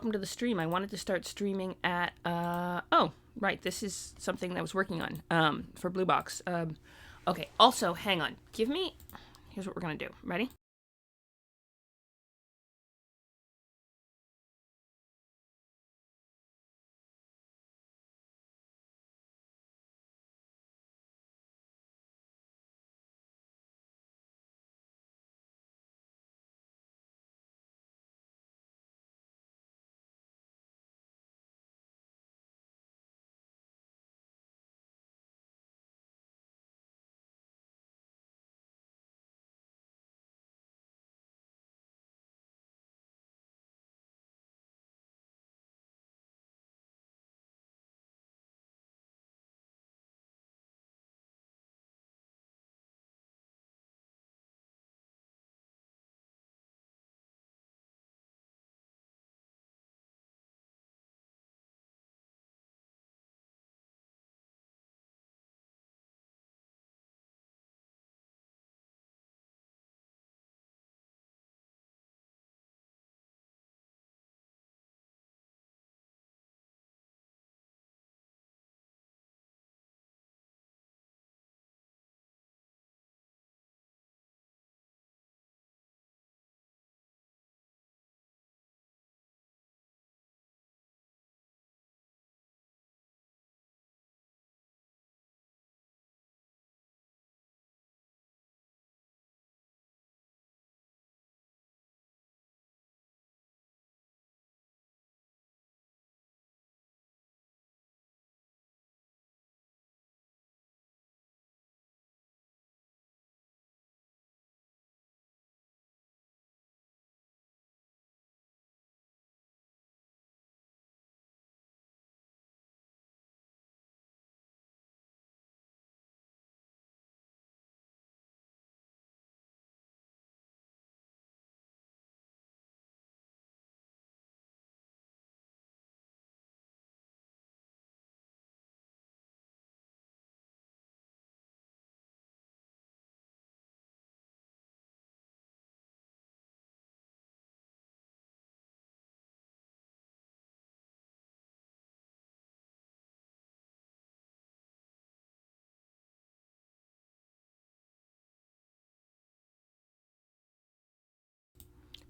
welcome to the stream. I wanted to start streaming at, oh, right, this is something that I was working on, for Blue Box. Okay, also, hang on. Here's what we're gonna do. Ready?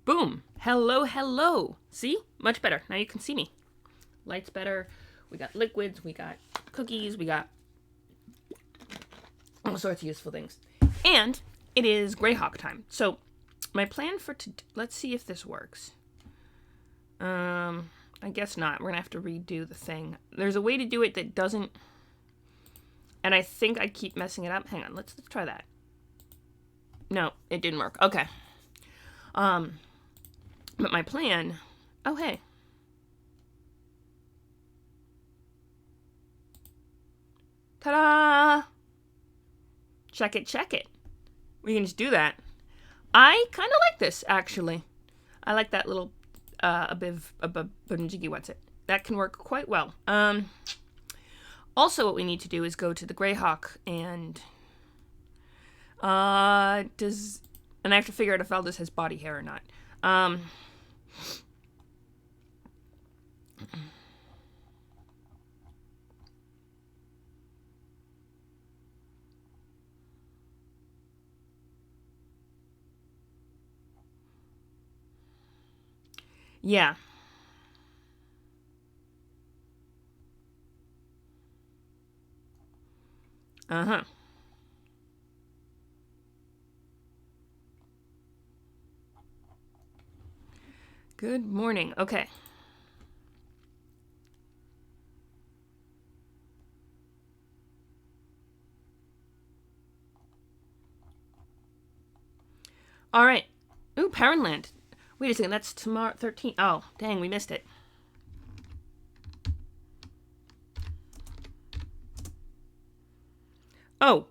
Boom. Hello, hello. See? Much better. Now you can see me. Light's better. We got liquids. We got cookies. We got all sorts of useful things. And it is Greyhawk time. So my plan for let's see if this works. I guess not. We're gonna have to redo the thing. There's a way to do it that doesn't, and I think I keep messing it up. Hang on, let's try that. No, it didn't work. Okay. But my plan, oh hey. Ta-da! Check it, check it. We can just do that. I kind of like this, actually. I like that little jiggy what's it. That can work quite well. Also what we need to do is go to the Greyhawk and I have to figure out if Aldous has body hair or not. Yeah. Uh-huh. Good morning. Okay. All right. Ooh, Poundland. Wait a second. That's tomorrow 13. Oh, dang, we missed it. Oh,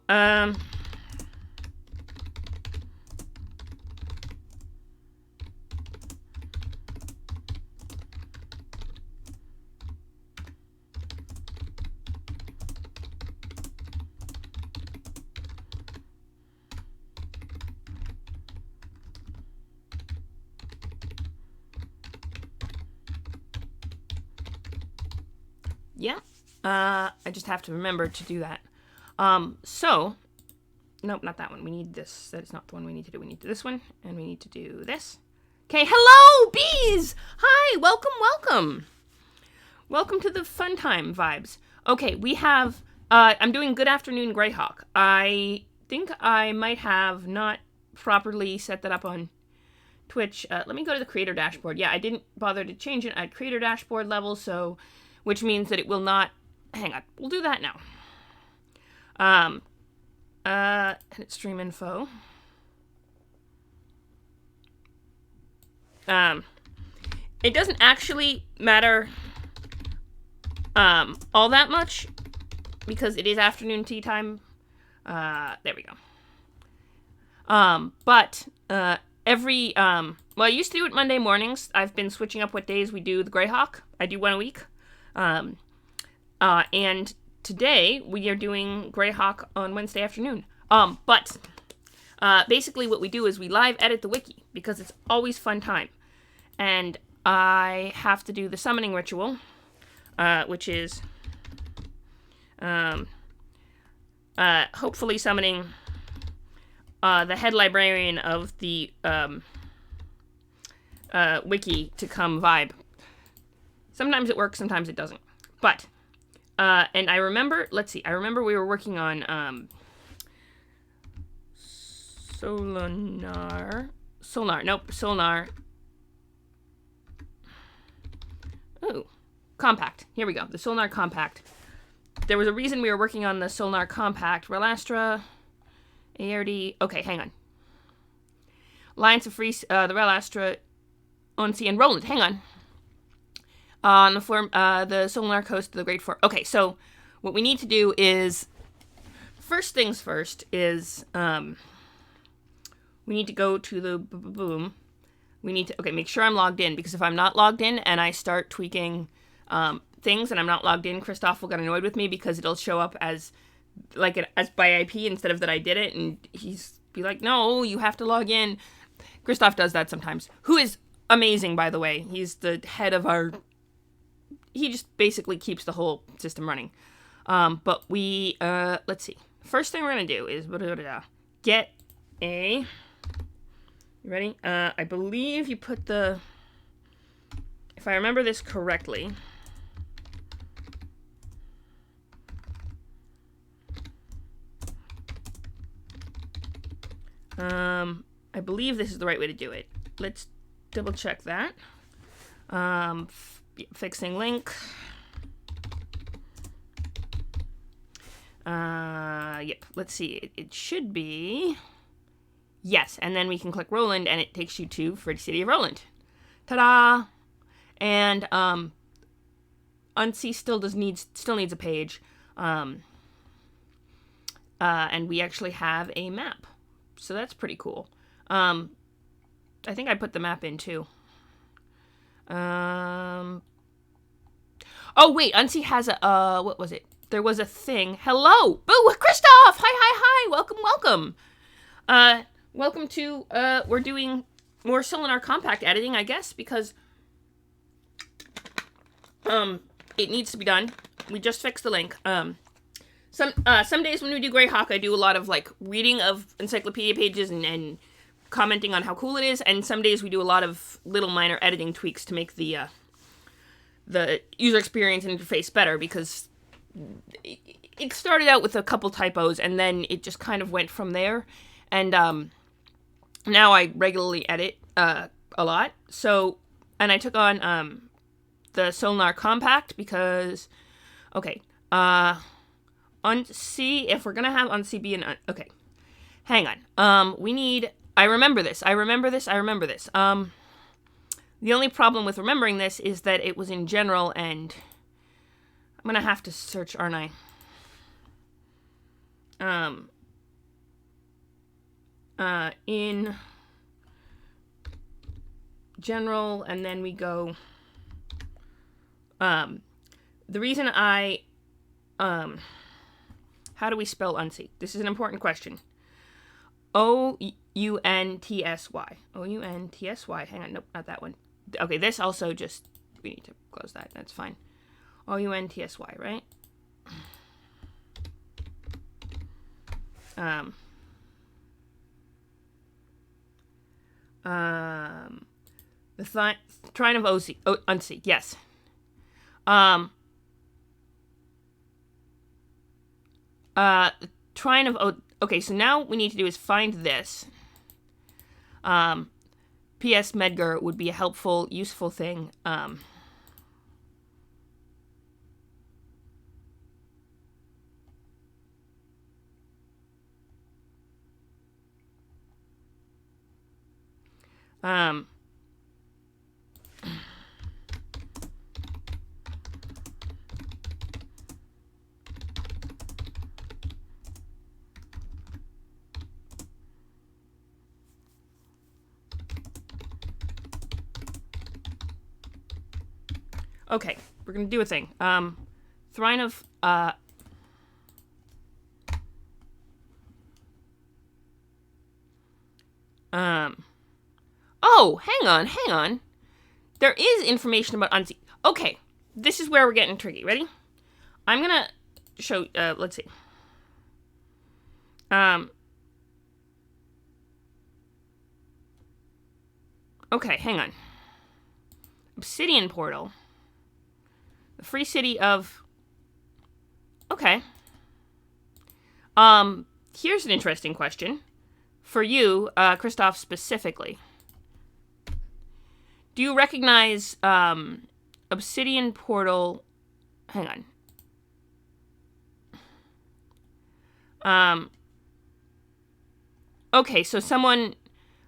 Yeah. I just have to remember to do that. So, nope, not that one. We need this. That is not the one we need to do. We need this one, and we need to do this. Okay, hello, bees! Hi, welcome, welcome. Welcome to the fun time vibes. Okay, we have, I'm doing Good Afternoon Greyhawk. I think I might have not properly set that up on Twitch. Let me go to the creator dashboard. Yeah, I didn't bother to change it at creator dashboard level, so, which means that it will not, hang on, we'll do that now. Edit stream info. It doesn't actually matter, all that much, because it is afternoon tea time. There we go. But, every, well, I used to do it Monday mornings. I've been switching up what days we do the Greyhawk. I do one a week. And today we are doing Greyhawk on Wednesday afternoon. But basically what we do is we live edit the wiki because it's always fun time. And I have to do the summoning ritual, which is hopefully summoning the head librarian of the wiki to come vibe. Sometimes it works, sometimes it doesn't. But, and I remember, let's see, I remember we were working on Solnar. Ooh, Compact. Here we go, the Solnar Compact. There was a reason we were working on the Solnar Compact. Relastra, ARD, okay, hang on. Alliance of Free, the Relastra, Onsi, and Roland, hang on. On the Solnar Coast of the Great Four. Okay, so what we need to do is, first things first is, we need to go to the boom. We need to, okay, make sure I'm logged in, because if I'm not logged in and I start tweaking things and I'm not logged in, Christoph will get annoyed with me because it'll show up as, like, as by IP instead of that I did it, and he's be like, no, you have to log in. Christoph does that sometimes. Who is amazing, by the way. He's the head of our, he just basically keeps the whole system running. But we, let's see. First thing we're going to do is get a, you ready? I believe you put the, if I remember this correctly, I believe this is the right way to do it. Let's double check that. Fixing link. Yep, let's see. It should be, yes, and then we can click Roland, and it takes you to Free City of Roland. Ta-da! And, Unsea still needs a page. And we actually have a map. So that's pretty cool. I think I put the map in, too. Oh, wait, Unsea has a, what was it? There was a thing. Hello! Boo! Christoph! Hi! Welcome, welcome! Welcome to, we're doing more Solnar Compact editing, I guess, because, it needs to be done. We just fixed the link. Some days when we do Greyhawk, I do a lot of, like, reading of encyclopedia pages and commenting on how cool it is, and some days we do a lot of little minor editing tweaks to make the user experience and interface better, because it started out with a couple typos, and then it just kind of went from there, and, now I regularly edit, a lot, so, and I took on, the Solnar Compact, because, okay, Unsea, if we're gonna have Unsea be an, okay, hang on, we need, I remember this, the only problem with remembering this is that it was in general, and I'm gonna have to search, aren't I? In general, and then we go, the reason I, how do we spell Unsea? This is an important question. O-U-N-T-S-Y. O-U-N-T-S-Y. Hang on, nope, not that one. Okay, this also just, we need to close that, that's fine. OUNTSY, right? The Shrine of Unsi, yes. Shrine of okay, so now what we need to do is find this. P.S. Medgar would be a helpful, useful thing. Okay, we're gonna do a thing. Shrine of Oh, hang on. There is information about Unsi. Okay, this is where we're getting tricky. Ready? I'm gonna show. Let's see. Okay, hang on. Obsidian Portal. The Free City of. Okay. Here's an interesting question for you, Christoph, specifically. Do you recognize Obsidian Portal? Hang on. Okay, so someone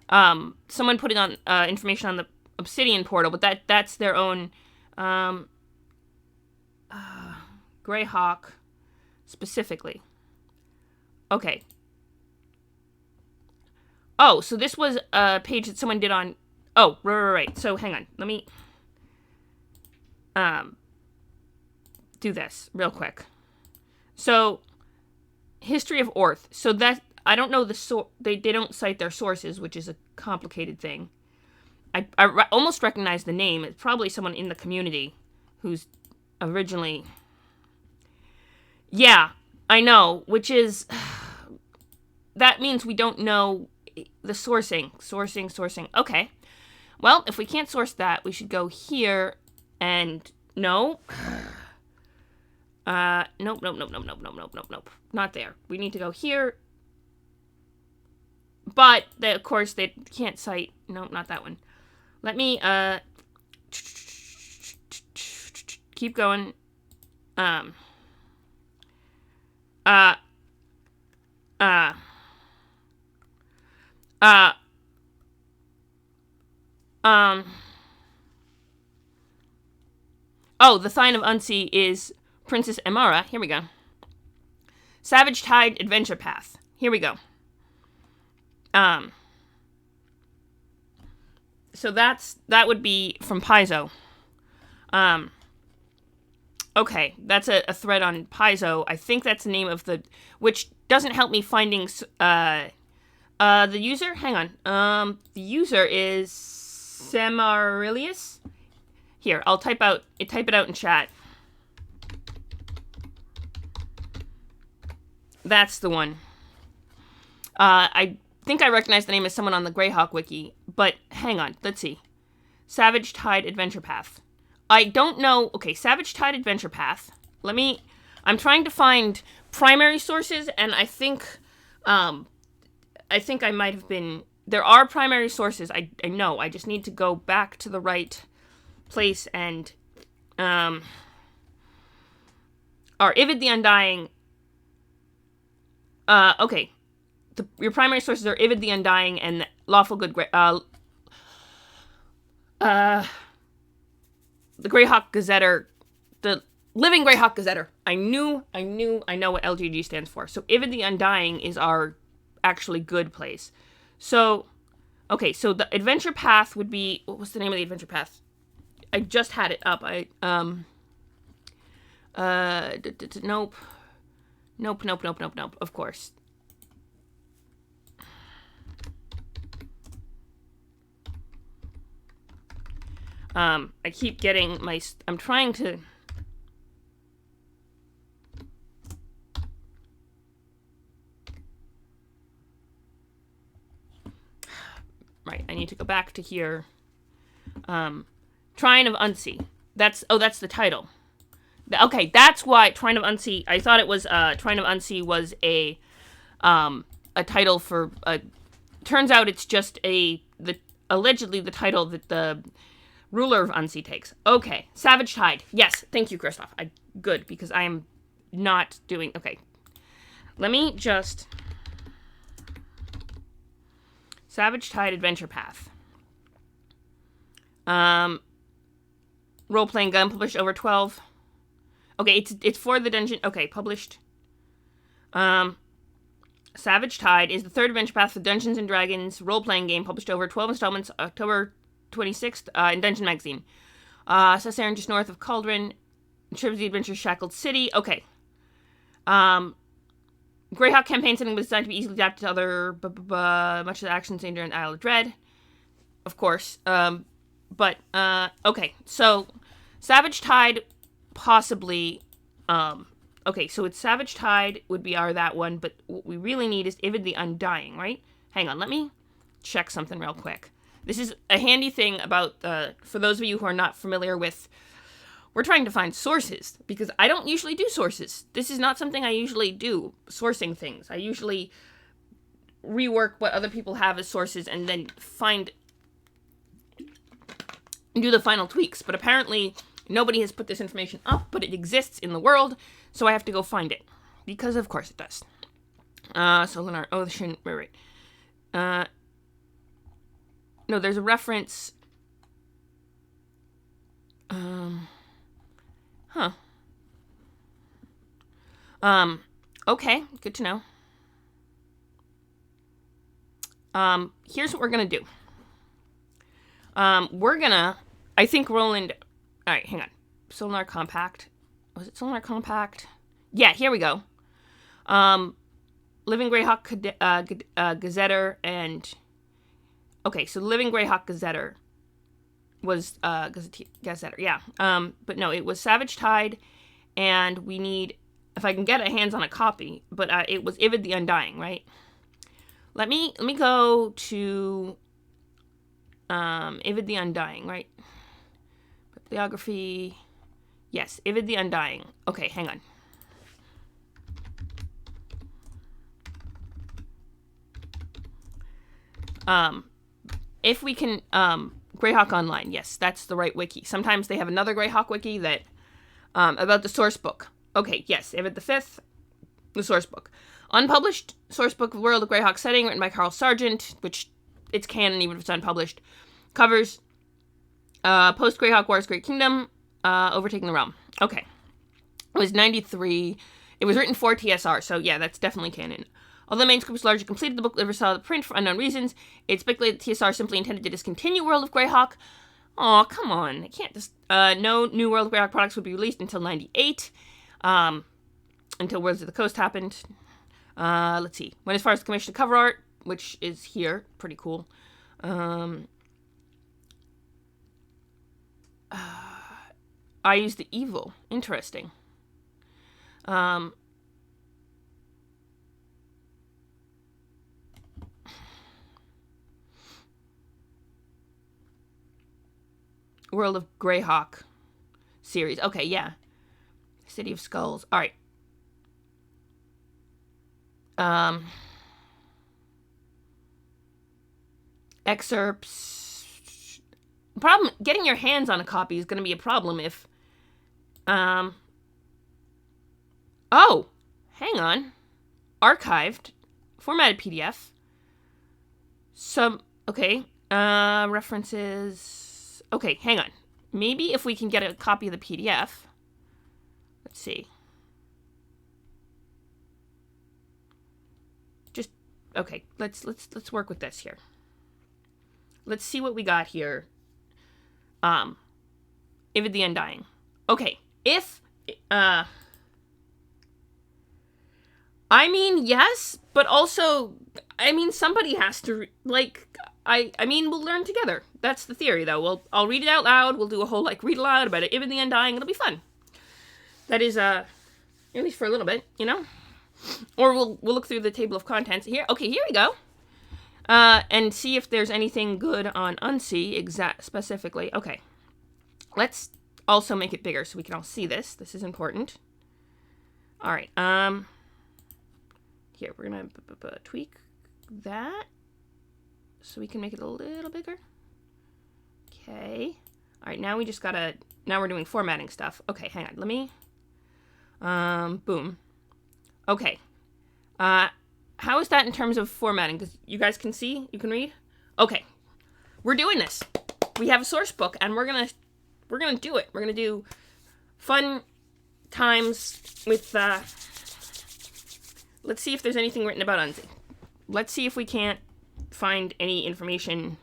put it on information on the Obsidian Portal, but that's their own Greyhawk specifically. Okay. Oh, so this was a page that someone did on. Oh, right. So hang on. Let me do this real quick. So History of Orth. So that I don't know they don't cite their sources, which is a complicated thing. I almost recognize the name. It's probably someone in the community who's originally. Yeah, I know, which is that means we don't know the sourcing. Okay. Well, if we can't source that, we should go here and no. Nope. Not there. We need to go here. But of course they can't cite. Nope, not that one. Let me keep going. Oh, the Sign of Unsi is Princess Emara. Here we go. Savage Tide Adventure Path. Here we go. So that would be from Paizo. Okay, that's a thread on Paizo. I think that's the name of which doesn't help me finding the user. Hang on. The user is Semarillius. Here, I'll type it out in chat. That's the one. I think I recognize the name as someone on the Greyhawk wiki, but hang on, let's see. Savage Tide Adventure Path. I don't know. Okay, Savage Tide Adventure Path. I'm trying to find primary sources, and I think I might have been. There are primary sources. I know. I just need to go back to the right place and are Ivid the Undying. Okay. Your primary sources are Ivid the Undying and Lawful Good the Greyhawk Gazetter, the Living Greyhawk Gazetter. I know what LGG stands for. So Ivid the Undying is our actually good place. So, okay, so the adventure path would be, what was the name of the adventure path? I just had it up. Nope. Of course. I keep getting I'm trying to Right, I need to go back to here. Trine of Unsea. That's the title. Okay, that's why Trine of Unsea. I thought it was Trine of Unsea was a title for. Turns out it's just allegedly the title that the ruler of Unsea takes. Okay, Savage Tide. Yes, thank you, Kristoff. Good, because I am not doing. Okay, let me just. Savage Tide Adventure Path. Role-playing gun, published over 12. Okay, it's for the dungeon. Okay, published. Savage Tide is the third adventure path for Dungeons and Dragons role-playing game, published over 12 installments, October 26th, in Dungeon Magazine. Cessaron, just north of Cauldron. Tribes the Adventure Shackled City. Okay. Greyhawk campaign setting was designed to be easily adapted to other, much of the action seen during Isle of Dread. Of course. Okay. So, Savage Tide, possibly, okay, so it's Savage Tide would be that one, but what we really need is Ivid the Undying, right? Hang on, let me check something real quick. This is a handy thing about, for those of you who are not familiar with, we're trying to find sources, because I don't usually do sources. This is not something I usually do, sourcing things. I usually rework what other people have as sources and then do the final tweaks. But apparently, nobody has put this information up, but it exists in the world, so I have to go find it. Because of course it does. Solinar Ocean, right. No, there's a reference. Okay, good to know. Here's what we're gonna do. I think Roland, alright, hang on. Solar Compact. Was it Solar Compact? Yeah, here we go. Living Greyhawk Gazetter and, okay, so Living Greyhawk Gazetter was, Gazetter, yeah. But no, it was Savage Tide, and we need, if I can get a hands on a copy, but it was Ivid the Undying, right? Let me go to Ivid the Undying, right? Bibliography. Yes, Ivid the Undying. Okay, hang on. If we can, Greyhawk Online. Yes, that's the right wiki. Sometimes they have another Greyhawk wiki that, about the source book. Okay, yes, Ivid the Fifth, the source book. Unpublished source book of World of Greyhawk setting, written by Carl Sargent, which it's canon even if it's unpublished. Covers post-Greyhawk Wars Great Kingdom, overtaking the realm. Okay. It was 93. It was written for TSR, so yeah, that's definitely canon. Although the manuscript was largely completed, the book never saw the print for unknown reasons. It's speculated that TSR simply intended to discontinue World of Greyhawk. Aw, come on. It can't just... no new World of Greyhawk products would be released until 98. Until Worlds of the Coast happened. Let's see. Went as far as the commission cover art, which is here. Pretty cool. I used the evil. Interesting. World of Greyhawk series. Okay, yeah. City of Skulls. All right. Excerpts. Problem, getting your hands on a copy is going to be a problem if, oh, hang on. Archived, formatted PDF. Okay, references. Okay, hang on. Maybe if we can get a copy of the PDF. Let's see. Just, okay, let's work with this here. Let's see what we got here. Ivid the Undying. Okay, if, I mean, yes, but also, I mean, somebody has to, like, I mean, we'll learn together. That's the theory, though. I'll read it out loud. We'll do a whole, like, read aloud about it. Ivid the Undying. It'll be fun. That is, at least for a little bit, you know? Or we'll look through the table of contents here. Okay, here we go. And see if there's anything good on Unsee specifically. Okay. Let's also make it bigger so we can all see this. This is important. All right. Here, we're going to tweak that so we can make it a little bigger. Okay. All right, now we just gotta, now we're doing formatting stuff. Okay, hang on, let me, boom. Okay. How is that in terms of formatting? Because you guys can see, you can read? Okay. We're doing this. We have a source book, and we're gonna do it. We're gonna do fun times with, let's see if there's anything written about Unsee. Let's see if we can't find any information.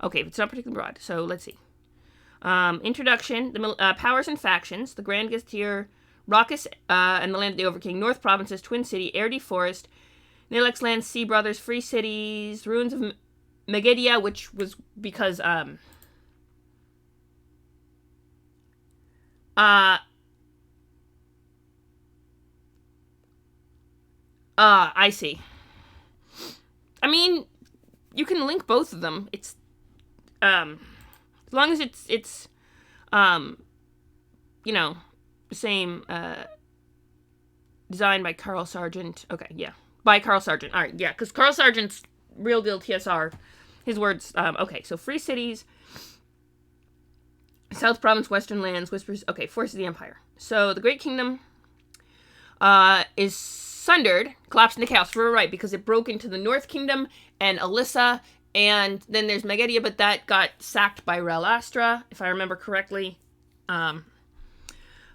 Okay, it's not particularly broad, so let's see. Introduction, the powers and factions, the Grand Gazetteer, Raucus, and the Land of the Overking, North Provinces, Twin City, Erde Forest, Nalex Lands, Sea Brothers, Free Cities, Ruins of Megadia, which was because, I see. I mean, you can link both of them. It's, as long as it's, you know, the same, designed by Carl Sargent. Okay, yeah. By Carl Sargent. All right, yeah, because Carl Sargent's real deal TSR, his words, okay, so Free Cities, South Province, Western Lands, Whispers, okay, Forces of the Empire. So the Great Kingdom, is sundered, collapsed into chaos. We're right, because it broke into the North Kingdom and Alyssa, and then there's Megadia, but that got sacked by Rel Astra, if I remember correctly. Terrible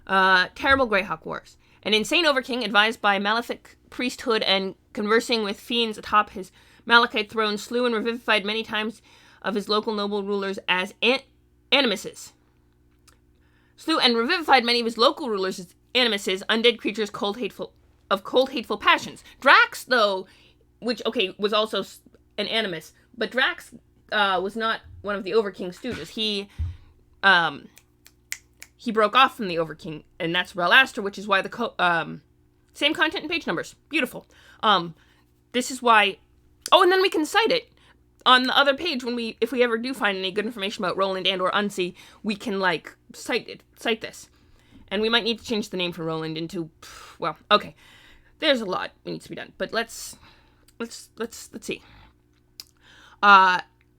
Greyhawk Wars. An insane Overking, advised by malefic priesthood and conversing with fiends atop his Malachite throne, slew and revivified many times of his local noble rulers as animuses. Slew and revivified many of his local rulers as animuses, undead creatures cold, hateful passions. Drax, though, which, okay, was also an animus, but Drax was not one of the Overking stooges. He broke off from the Overking, and that's Rel Astra, which is why the same content and page numbers. Beautiful. This is why. Oh, and then we can cite it on the other page if we ever do find any good information about Roland and or Unsee, we can cite this, and we might need to change the name for Roland into, well, okay. There's a lot that needs to be done, but let's see.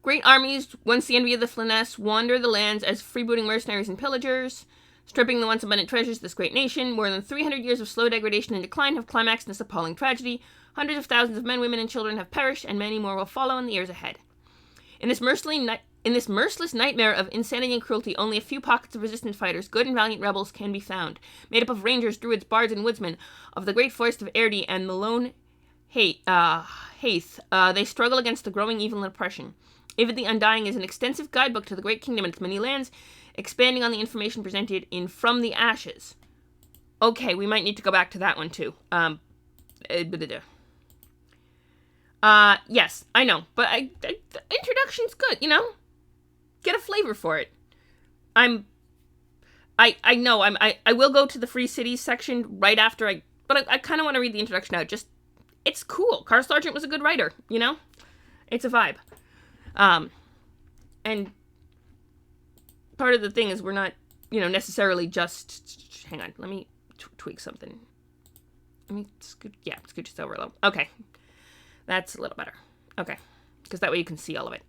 Great armies, once the envy of the Flanness, wander the lands as freebooting mercenaries and pillagers, stripping the once abundant treasures of this great nation. More than 300 years of slow degradation and decline have climaxed in this appalling tragedy. Hundreds of thousands of men, women, and children have perished, and many more will follow in the years ahead. In this merciless nightmare of insanity and cruelty, only a few pockets of resistant fighters, good and valiant rebels, can be found, made up of rangers, druids, bards, and woodsmen of the great forest of Erde and the lone Haith. They struggle against the growing evil and oppression. Avid the Undying is an extensive guidebook to the Great Kingdom and its many lands, expanding on the information presented in From the Ashes. Okay, we might need to go back to that one too. Yes, I know, but the introduction's good, you know? Get a flavor for it. I will go to the Free Cities section right after but I kind of want to read the introduction out. Just, it's cool. Carl Sargent was a good writer, you know? It's a vibe. And part of the thing is we're not, necessarily just, hang on, let me tweak something. Let me scooch this over a little. Okay. That's a little better. Okay. Because that way you can see all of it.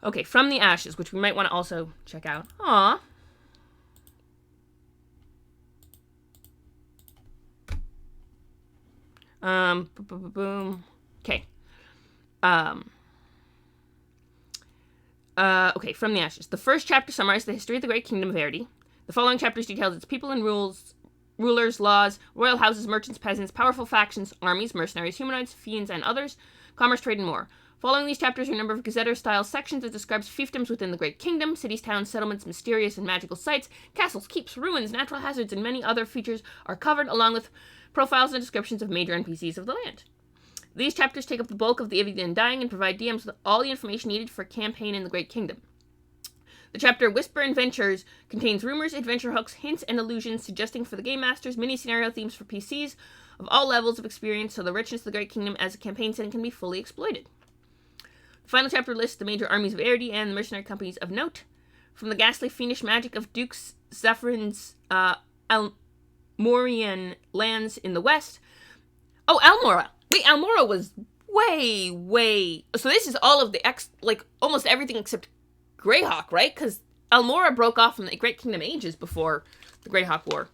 Okay, From the Ashes, which we might want to also check out. Aww. Boom. Okay. Okay, From the Ashes. The first chapter summarizes the history of the Great Kingdom of Erde. The following chapters details its people and rulers, laws, royal houses, merchants, peasants, powerful factions, armies, mercenaries, humanoids, fiends, and others, commerce, trade, and more. Following these chapters are a number of Gazetteer-style sections that describes fiefdoms within the Great Kingdom, cities, towns, settlements, mysterious and magical sites, castles, keeps, ruins, natural hazards, and many other features are covered, along with profiles and descriptions of major NPCs of the land. These chapters take up the bulk of the Avid the Undying and provide DMs with all the information needed for a campaign in the Great Kingdom. The chapter Whisper and Ventures contains rumors, adventure hooks, hints, and allusions suggesting for the game masters mini-scenario themes for PCs of all levels of experience, so the richness of the Great Kingdom as a campaign setting can be fully exploited. The final chapter lists the major armies of Aerde and the mercenary companies of note. From the ghastly fiendish magic of Duke Zephyrin's Almorian lands in the west. Oh, Almora! Wait, Almora was way... So this is all of the almost everything except Greyhawk, right? Because Almora broke off from the Great Kingdom ages before the Greyhawk War.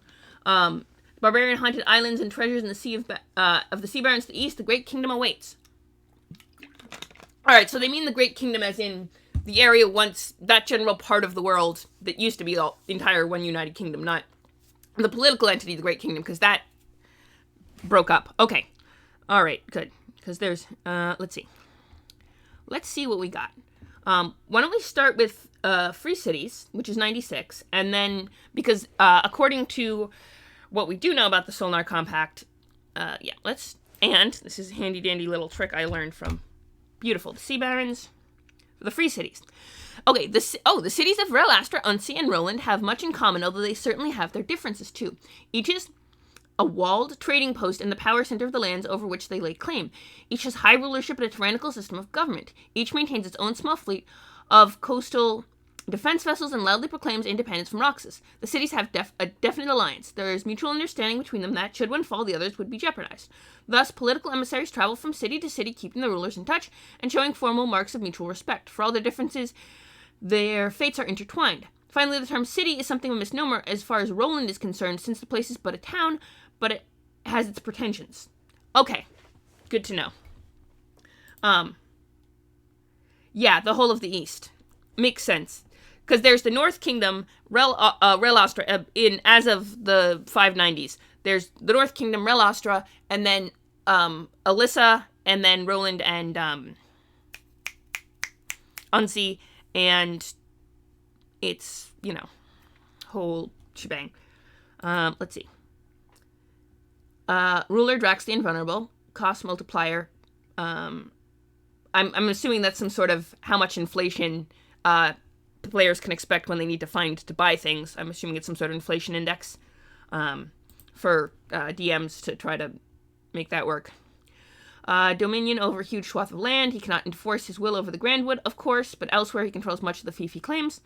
Barbarian haunted islands and treasures in the sea of the Sea Barrens to the east, the Great Kingdom awaits. Alright, so they mean the Great Kingdom as in the area once, that general part of the world that used to be the entire one United Kingdom, not the political entity of the Great Kingdom, because that broke up. Okay. Alright, good. Because there's, let's see. Let's see what we got. Why don't we start with Free Cities, which is 96, and then, because according to what we do know about the Solnar Compact, and this is a handy-dandy little trick I learned from the Sea Barrens, the Free Cities. Okay, the cities of Relastra, Unsea, and Roland have much in common, although they certainly have their differences too. Each is a walled trading post in the power center of the lands over which they lay claim. Each has high rulership and a tyrannical system of government. Each maintains its own small fleet of coastal defense vessels and loudly proclaims independence from Roxas. The cities have a definite alliance. There is mutual understanding between them that, should one fall, the others would be jeopardized. Thus, political emissaries travel from city to city, keeping the rulers in touch and showing formal marks of mutual respect. For all their differences, their fates are intertwined. Finally, the term city is something of a misnomer as far as Roland is concerned, since the place is but a town, but it has its pretensions. Okay, good to know. Yeah, the whole of the East. Makes sense. Because there's the North Kingdom, Relastra, as of the 590s. There's the North Kingdom, Relastra, and then Alyssa, and then Roland and Unsea, and it's, whole shebang. Let's see. Ruler Drax the Invulnerable, cost multiplier. I'm assuming that's some sort of how much inflation the players can expect when they need to find to buy things. I'm assuming it's some sort of inflation index for DMs to try to make that work. Dominion over a huge swath of land. He cannot enforce his will over the Grandwood, of course, but elsewhere he controls much of the fief he claims.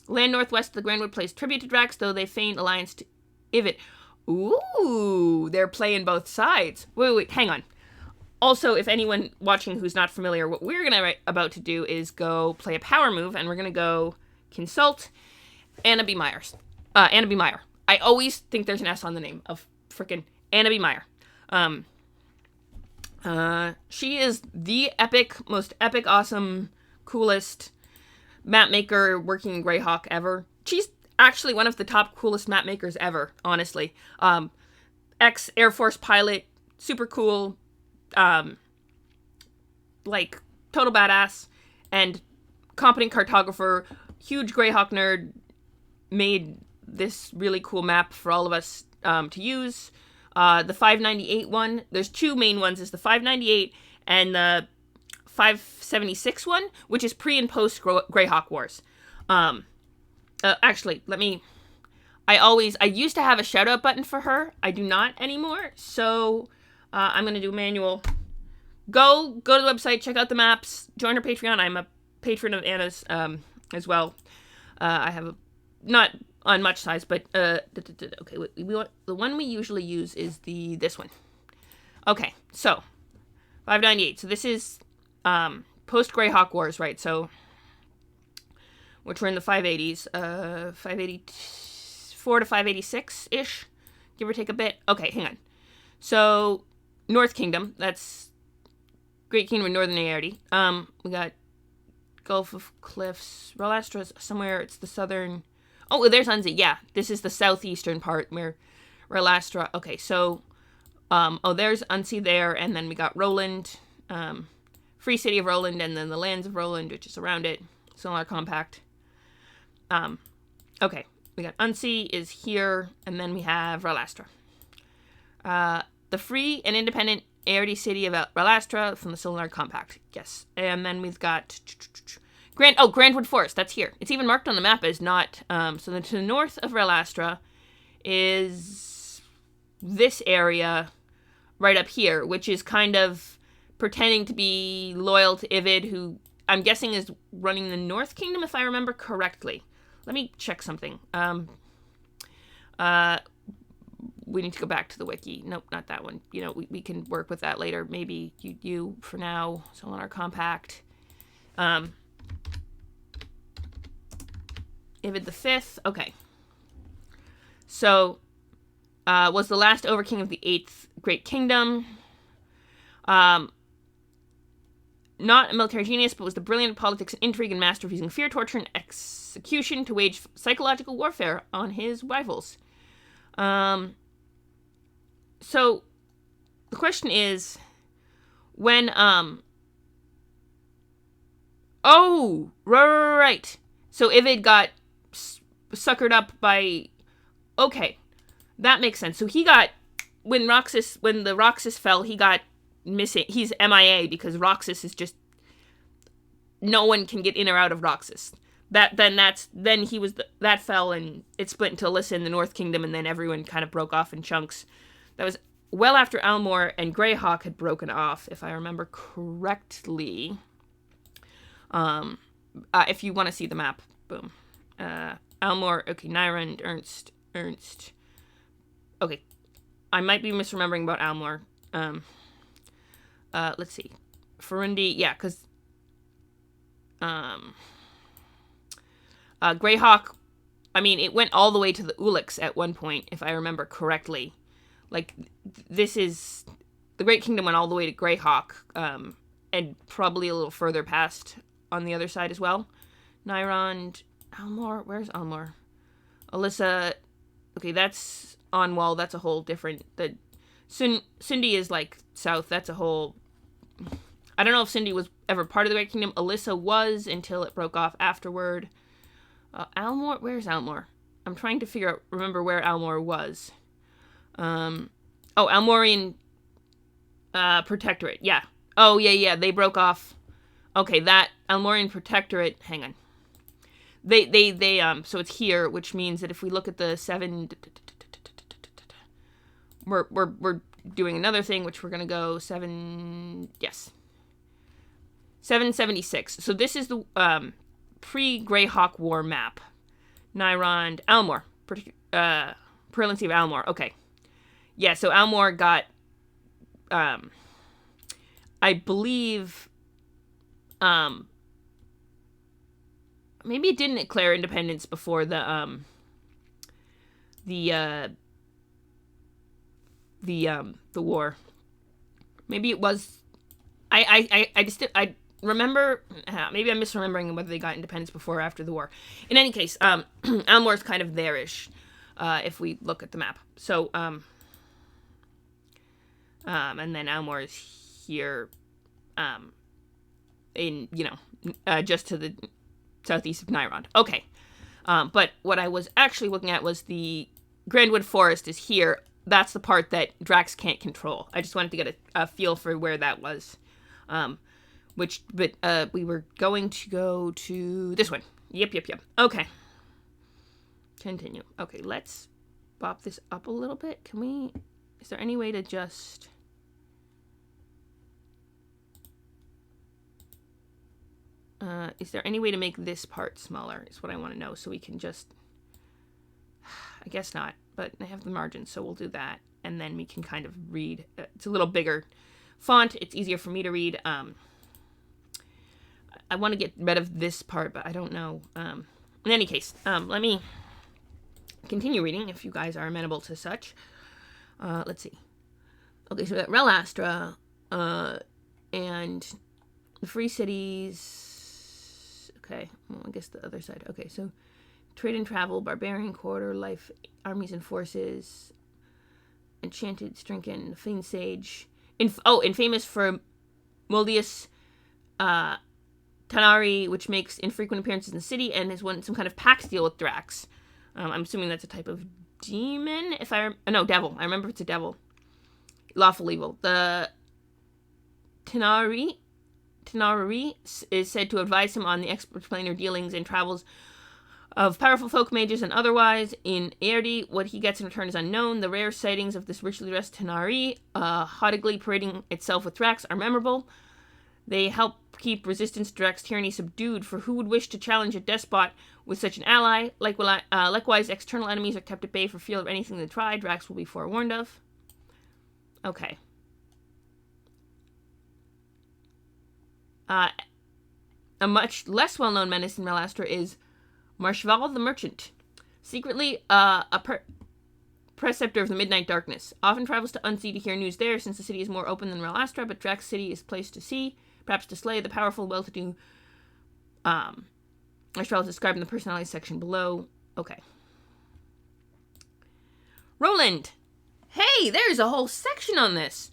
Land northwest of the Grandwood plays tribute to Drax, though they feign alliance to Ivit. Ooh, they're playing both sides. Wait, hang on. Also, if anyone watching who's not familiar, what we're about to do is go play a power move, and we're going to go consult Anna B. Meyer. I always think there's an S on the name of frickin' Anna B. Meyer. She is the most epic, awesome, coolest map maker working in Greyhawk ever. She's actually one of the top coolest map makers ever, honestly. Ex-Air Force pilot, super cool, total badass, and competent cartographer, huge Greyhawk nerd, made this really cool map for all of us to use. The 598 one, there's two main ones, is the 598 and the 576 one, which is pre and post Greyhawk Wars. Actually, I used to have a shout out button for her. I do not anymore, so I'm going to do a manual. Go to the website, check out the maps, join her Patreon. I'm a patron of Anna's as well. I have not on much size, but okay, the one we usually use is this one. Okay, so 598. So this is post Greyhawk Wars, right? So which were in the 580s, 584 to 586 ish, give or take a bit. Okay, hang on. So North Kingdom, that's Great Kingdom of Northern Aerde. We got Gulf of Cliffs. Relastra's somewhere. It's the southern. Oh, there's Unsea. Yeah, this is the southeastern part where Relastra. Okay, so there's Unsea there, and then we got Roland, Free City of Roland, and then the lands of Roland, which is around it. Solnar Compact. Okay, we got Unsea is here, and then we have Relastra. The free and independent Aerde city of Relastra from the Solnar Compact. Yes, and then we've got Grandwood Forest. That's here. It's even marked on the map as not. So then to the north of Relastra is this area right up here, which is kind of pretending to be loyal to Ivid, who I'm guessing is running the North Kingdom, if I remember correctly. Let me check something. We need to go back to the wiki. Nope, not that one. You know, we can work with that later. Maybe you for now. So on our compact. Ivid the Fifth. Okay. So, was the last Overking of the Eighth Great Kingdom. Not a military genius, but was the brilliant politics and intrigue and master of using fear, torture, and execution to wage psychological warfare on his rivals. So, the question is, when, oh, right. So Ivid got suckered up by, okay, that makes sense. So he got, when the Roxas fell, he got missing. He's MIA because Roxas is just, no one can get in or out of Roxas. That fell and it split into Alyssa in the North Kingdom, and then everyone kind of broke off in chunks. That was well after Almor and Greyhawk had broken off, if I remember correctly. If you want to see the map, boom. Almor, okay, Nyrond, Ernst. Okay, I might be misremembering about Almor. Let's see. Farundi, yeah, because Greyhawk, I mean, it went all the way to the Uliks at one point, if I remember correctly. Like, this is, the Great Kingdom went all the way to Greyhawk, and probably a little further past on the other side as well. Nyrond, Almor, where's Almor? Alyssa, okay, that's Onwall, that's a whole different, Sindi is like south, that's a whole, I don't know if Sindi was ever part of the Great Kingdom. Alyssa was until it broke off afterward. Almor, where's Almor? I'm trying to remember where Almor was. Almorian, Protectorate, yeah. Oh, yeah, they broke off. Okay, that Almorian Protectorate, hang on. So it's here, which means that if we look at the 7, we're doing another thing, which we're going to go 776. So this is the, pre-Greyhawk War map. Nyrond, Almor, Purlancy of Almor, okay. Yeah, so Almor got, I believe, maybe it didn't declare independence before the war. Maybe it was, I remember, maybe I'm misremembering whether they got independence before or after the war. In any case, Almor's kind of there-ish, if we look at the map. So, and then Almor is here, in, just to the southeast of Nyrond. Okay. But what I was actually looking at was the Grandwood Forest is here. That's the part that Drax can't control. I just wanted to get a feel for where that was. We were going to go to this one. Yep. Okay. Continue. Okay, let's bop this up a little bit. Is there any way to just... is there any way to make this part smaller is what I want to know, so we can just... I guess not, but I have the margins, so we'll do that. And then we can kind of read. It's a little bigger font. It's easier for me to read. I want to get rid of this part, but I don't know. In any case, let me continue reading if you guys are amenable to such. Let's see. Okay, so we got Relastra, and the Free Cities. Okay, well, I guess the other side. Okay, so trade and travel, barbarian quarter, life, armies and forces, enchanted, Strinken, Fiend Sage, infamous for Moldius, Tanari, which makes infrequent appearances in the city and has won some kind of pact deal with Drax. I'm assuming that's a type of demon. Devil. I remember it's a devil. Lawful evil. The Tanari Tenari is said to advise him on the explainer dealings and travels of powerful folk mages and otherwise. In Erdi, what he gets in return is unknown. The rare sightings of this richly dressed Tenari, haughty parading itself with Drax, are memorable. They help keep resistance to Drax tyranny subdued, for who would wish to challenge a despot with such an ally? Likewise, external enemies are kept at bay for fear of anything they try. Drax will be forewarned of. Okay. A much less well-known menace in Relastra is Marshval the Merchant. Secretly, preceptor of the Midnight Darkness. Often travels to Unsea to hear news there, since the city is more open than Relastra, but Drax City is a place to see, perhaps to slay the powerful, well-to-do. Marshval is described in the personality section below. Okay. Roland! Hey, there's a whole section on this!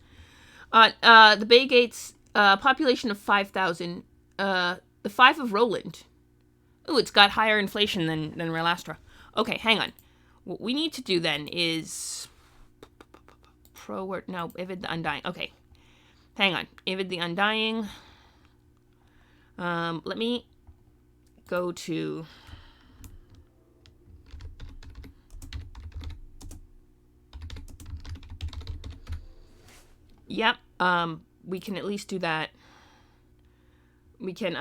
The Bay Gates, population of 5,000. The Five of Roland. Ooh, it's got higher inflation than Relastra. Okay, hang on. What we need to do then is... Ivid the Undying. Okay. Hang on. Ivid the Undying. Let me go to... Yep. We can at least do that. We can,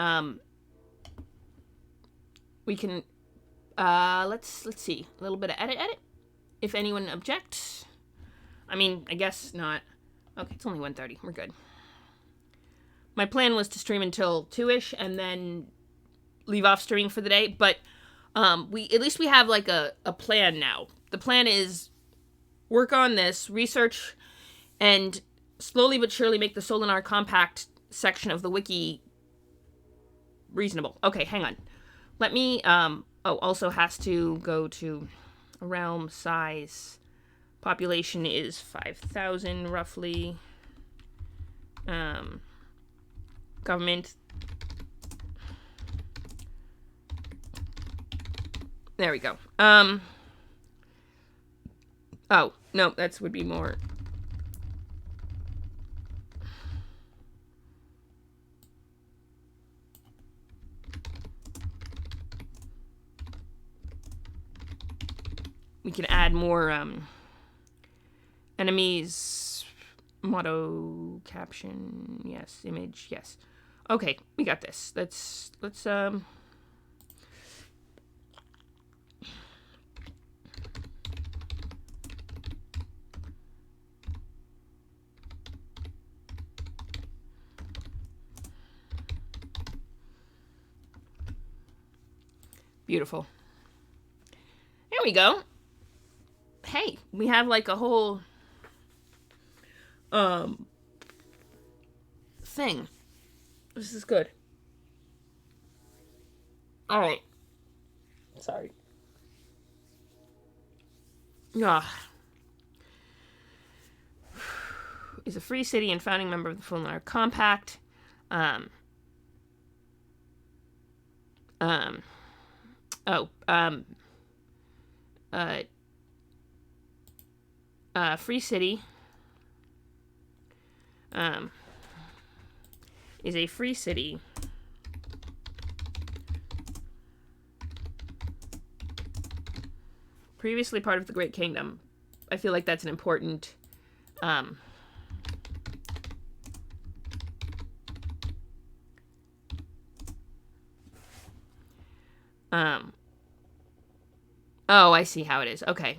let's see. A little bit of edit. If anyone objects. I mean, I guess not. Okay, it's only 1:30. We're good. My plan was to stream until 2-ish and then leave off streaming for the day, but at least we have like a plan now. The plan is work on this, research, and slowly but surely make the Solinar Compact section of the wiki reasonable. Okay, hang on. Let me, also has to go to realm size. Population is 5,000 roughly. Government. There we go. Oh, no, that would be more. We can add more, enemies, motto, caption, yes, image, yes. Okay, we got this. Let's, beautiful. There we go. Hey, we have like a whole thing. This is good. All right. Sorry. Is a free city and founding member of the Solinar Compact. Free City is a free city previously part of the Great Kingdom. I feel like that's an important oh, I see how it is. Okay.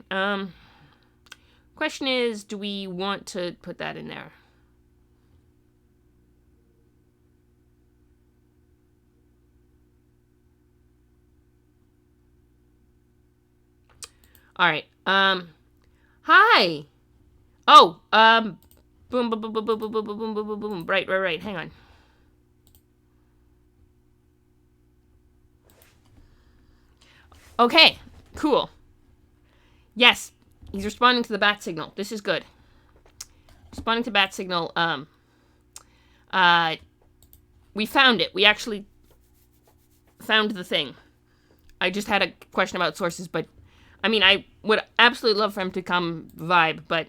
Question is, do we want to put that in there? All right. Hi. Oh, boom, boom, boom, boom, boom, boom, boom, boom, boom, boom, boom. Right. Hang on. Okay, cool. Yes, he's responding to the bat signal. This is good. Responding to bat signal. We found it. We actually found the thing. I just had a question about sources, but I mean, I would absolutely love for him to come vibe, but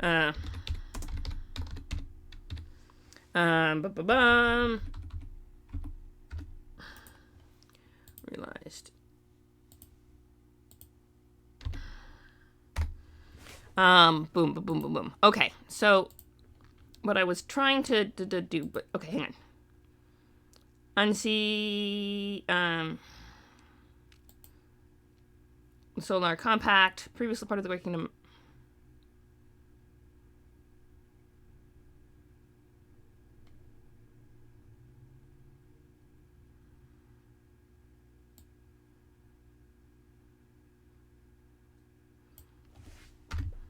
Uh, bum. Realized. Boom, boom, boom, boom, boom. Okay, so what I was trying to do, but okay, hang on. Unsee, Solar Compact, previously part of the Great Kingdom.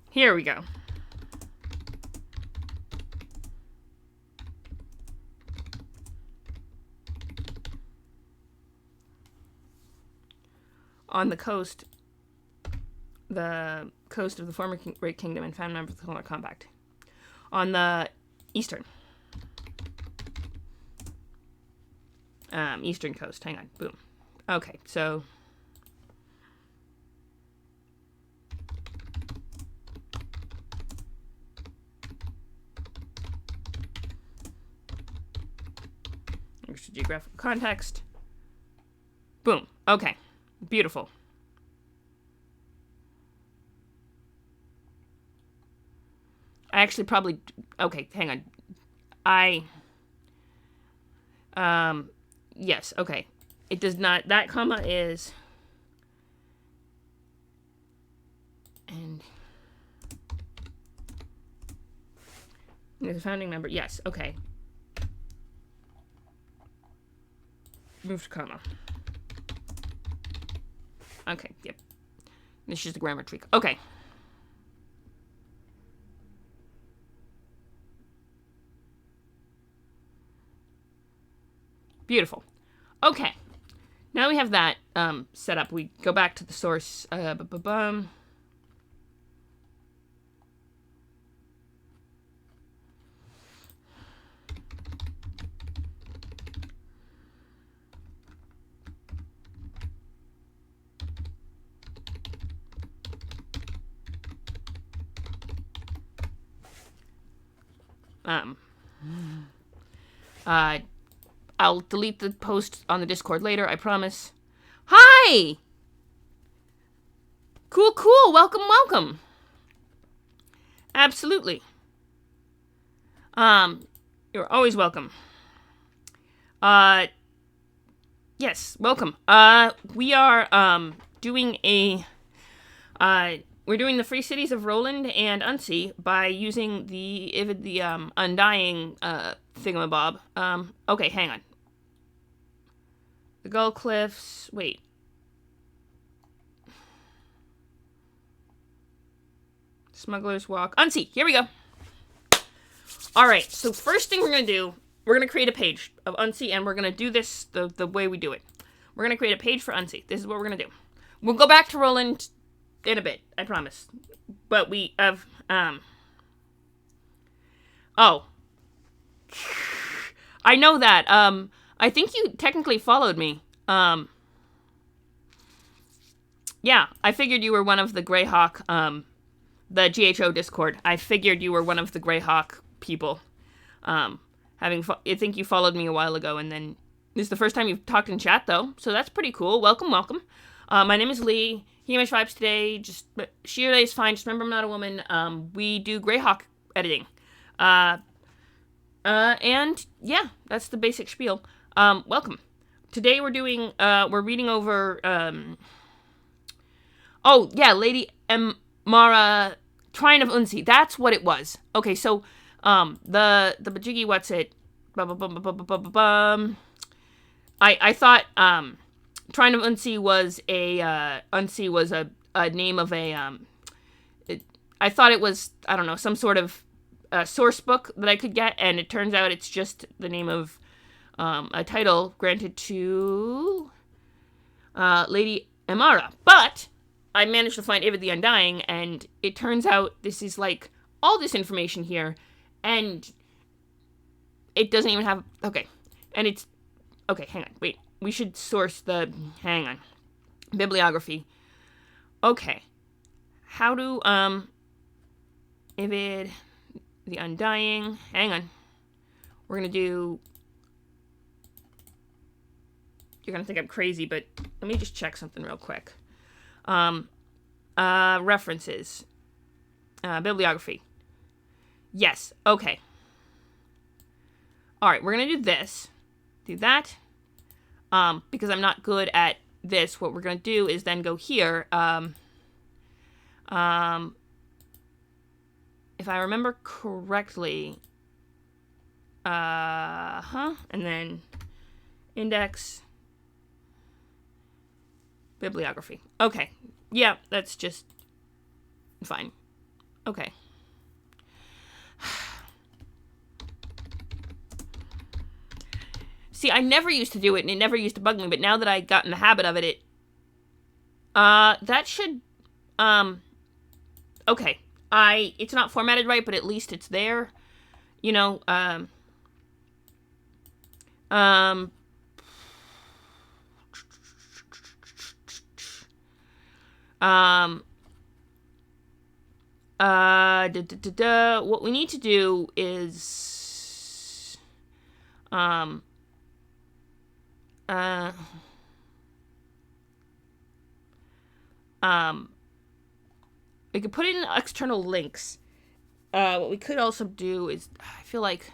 Here we go. On the coast of the former Great Kingdom and found members of the Solar Compact. On the eastern coast. Hang on. Boom. Okay, so here's the geographical context. Boom. Okay. Beautiful. I actually probably... Okay, hang on. Yes, okay. It does not... That comma is... And... There's a founding member. Yes, okay. Move to comma. Okay, yep. This is just a grammar tweak. Okay. Beautiful. Okay. Now we have that set up. We go back to the source. I'll delete the post on the Discord later, I promise. Hi! Cool. Welcome. Absolutely. You're always welcome. Yes, welcome. We are, doing we're doing the Free Cities of Roland and Unsee by using the Undying, thingamabob. Okay, hang on. The Gull Cliffs, wait. Smuggler's Walk. Unsee, here we go. Alright, so first thing we're going to do, we're going to create a page of Unsee, and we're going to do this the way we do it. We're going to create a page for Unsee. This is what we're going to do. We'll go back to Roland in a bit, I promise. But we have, Oh. I know that. I think you technically followed me. Yeah, I figured you were one of the Greyhawk, the GHO Discord. I figured you were one of the Greyhawk people. I think you followed me a while ago, and then this is the first time you've talked in chat, though, so that's pretty cool. Welcome. My name is Lee. Hamish Vibes today. Just sheer is fine. Just remember, I'm not a woman. We do Greyhawk editing. And yeah, that's the basic spiel. Welcome. Today we're doing, we're reading over, oh, yeah, Lady Mara, Trine of Unsee. That's what it was. Okay, so, the Bajiggy what's it? I thought, Trine of Unsee was a name of a, I thought it was, I don't know, some sort of source book that I could get, and it turns out it's just the name of a title granted to Lady Amara. But I managed to find Ivid the Undying, and it turns out this is like all this information here, and it doesn't even have... Okay, and it's... Okay, hang on, wait. We should source the... Hang on. Bibliography. Okay. How to, Ibid, The Undying. Hang on. We're going to do... You're going to think I'm crazy, but let me just check something real quick. References. Bibliography. Yes. Okay. All right, we're going to do this. Do that. Because I'm not good at this, what we're going to do is then go here. If I remember correctly, and then index, bibliography. Okay. Yeah, that's just fine. Okay. See, I never used to do it, and it never used to bug me, but now that I got in the habit of it, that should, okay. It's not formatted right, but at least it's there. You know, what we need to do is, we could put in external links. What we could also do is, I feel like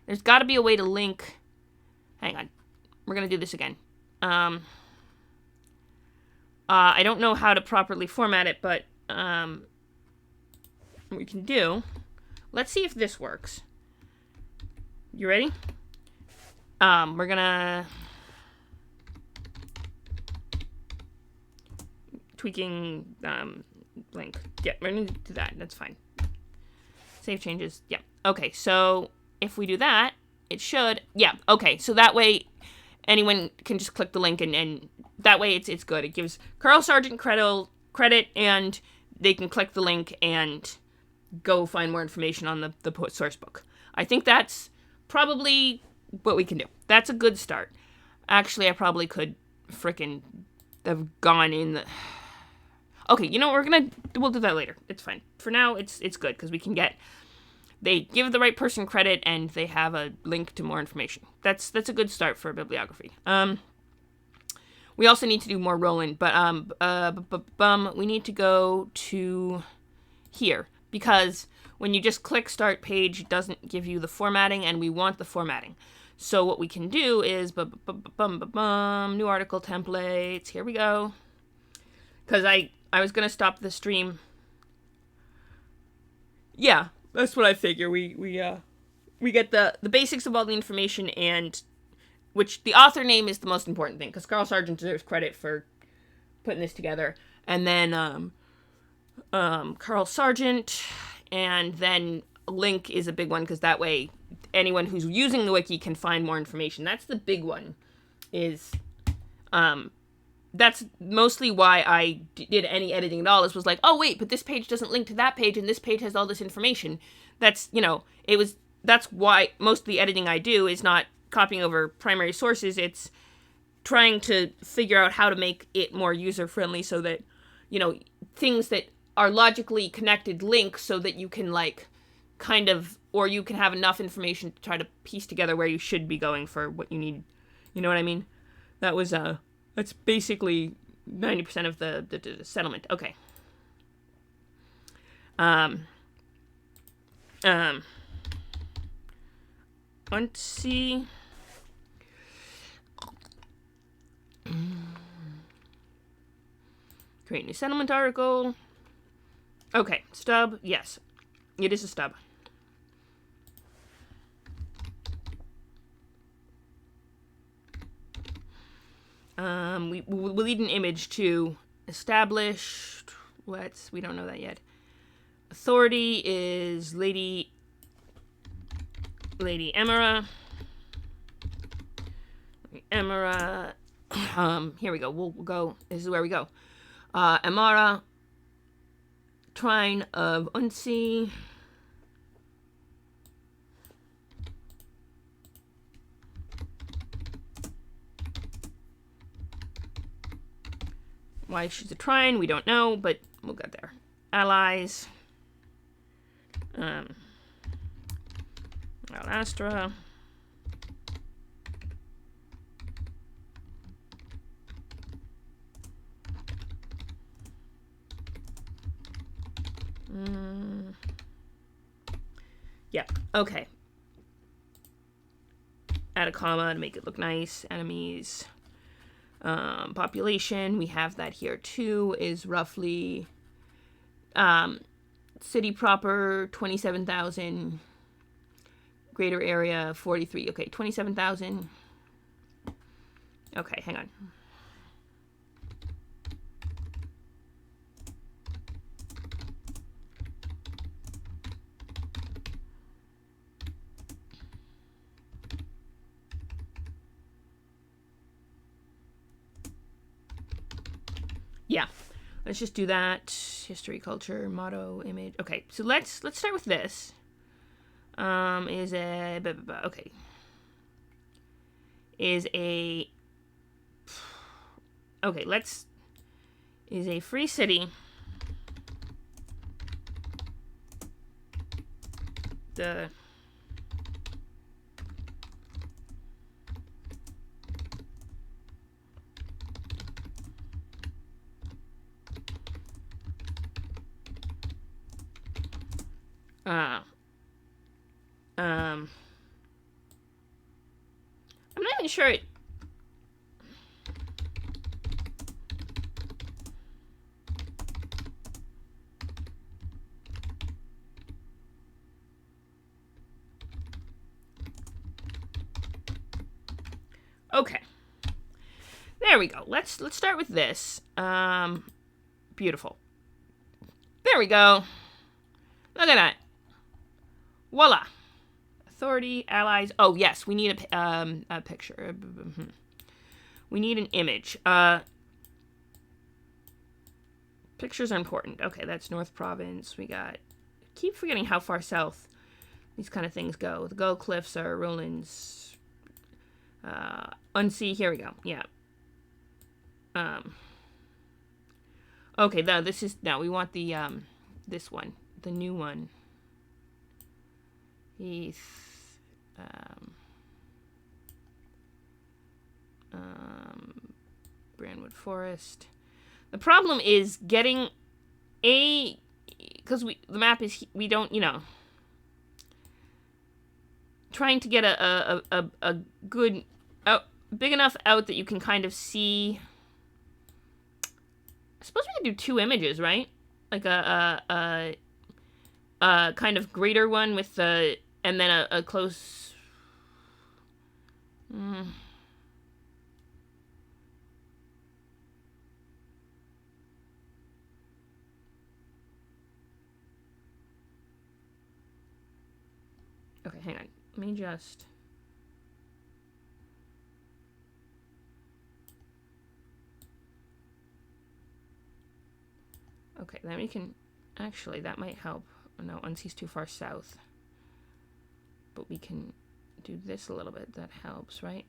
there's got to be a way to link. Hang on, we're gonna do this again. I don't know how to properly format it, but what we can do. Let's see if this works. You ready? We're gonna tweaking link. Yeah, we're gonna do that. That's fine. Save changes. Yeah. Okay, so if we do that, it should. Yeah. Okay, so that way anyone can just click the link, and that way it's good. It gives Carl Sargent credit, and they can click the link and go find more information on the source book. I think that's probably what we can do. That's a good start. Actually, I probably could frickin' have gone in the... Okay, you know, we'll do that later. It's fine. For now, it's good, because we can they give the right person credit, and they have a link to more information. That's a good start for a bibliography. We also need to do more Roland, but we need to go to here, because when you just click start page, it doesn't give you the formatting, and we want the formatting. So what we can do is new article templates. Here we go. Because I was gonna stop the stream. Yeah, that's what I figure. We get the basics of all the information, and which the author name is the most important thing, because Carl Sargent deserves credit for putting this together. And then Carl Sargent, and then link is a big one, because that way anyone who's using the wiki can find more information. That's the big one. Is that's mostly why I did any editing at all. Is was like, oh wait, but this page doesn't link to that page, and this page has all this information. That's, you know, that's why most of the editing I do is not copying over primary sources. It's trying to figure out how to make it more user friendly, so that, you know, things that are logically connected link, so that you can kind of, or you can have enough information to try to piece together where you should be going for what you need. You know what I mean? That's basically 90% of the settlement. Okay. Let's see. Create new settlement article. Okay, stub. Yes, it is a stub. We'll need an image to establish. We don't know that yet. Authority is Lady Emera. Here we go. We'll go. This is where we go. Amara, Trine of Unsi. Why she's a Trine, we don't know, but we'll get there. Allies. Um, Alastra. Yeah, okay. Add a comma to make it look nice. Enemies. Population, we have that here too, is roughly city proper 27,000, greater area 43. Okay, 27,000. Okay, hang on. Yeah, let's just do that. History, culture, motto, image. Okay, so let's start with this. Is a okay. Is a okay. Let's is a free city. The I'm not even sure. Okay. There we go. Let's start with this. Beautiful. There we go. Look at that. Voila. Authority, allies. Oh, yes, we need a picture. We need an image. Pictures are important. Okay, that's North Province. We got... keep forgetting how far south these kind of things go. The Gull Cliffs are Roland's... Unsea. Here we go. Yeah. Okay, this is... Now, we want the, this one. The new one. Heath... Brandwood Forest. The problem is getting a... because the map is... we don't, you know... trying to get a good... big enough out that you can kind of see... I suppose we could do 2 images, right? Like a kind of greater one with the... and then a close... Okay, hang on. Let me just... okay, then we can... actually, that might help. Oh, no, Unsea's too far south. But we can do this a little bit. That helps, right?